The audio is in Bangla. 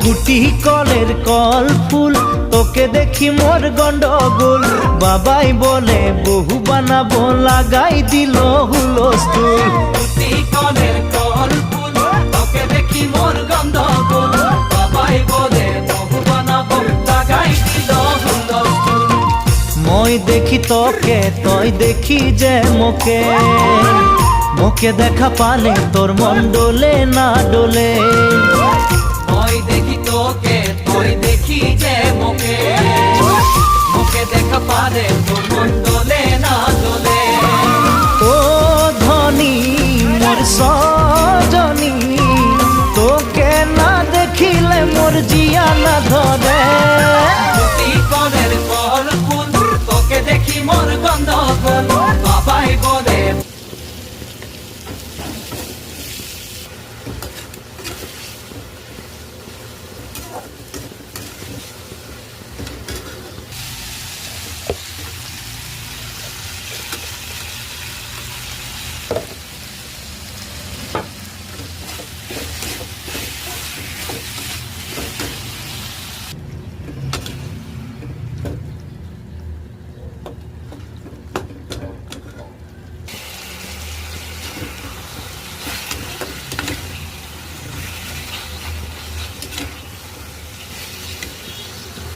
কুটি কলের কল ফুল, তোকে দেখি মোর গন্ডগোল। বাবাই বলে বহু বানাবো, লাগাই দিল হুলস্থুল। কুটি কলের কল ফুল, তোকে দেখি মোর গন্ডগোল। বাবাই বলে বহু বানাবো, লাগাই দিল হুলস্থুল। মই দেখি তোকে, তই দেখি যে মোকে, মোকে দেখা পালে তোর মন ডোলে না ডোলে। মই দেখি তোকে, তুই দেখি যে মোকে, মোকে দেখা পারে তোর মন দোলে না দোলে। ও ধনী মোর সজনী, তোকে না দেখিলে মোর জিয়া না ধরে। কুটি কলের কল ফুল, তোকে দেখি মোর গন্ডগোল। বাবাই বলে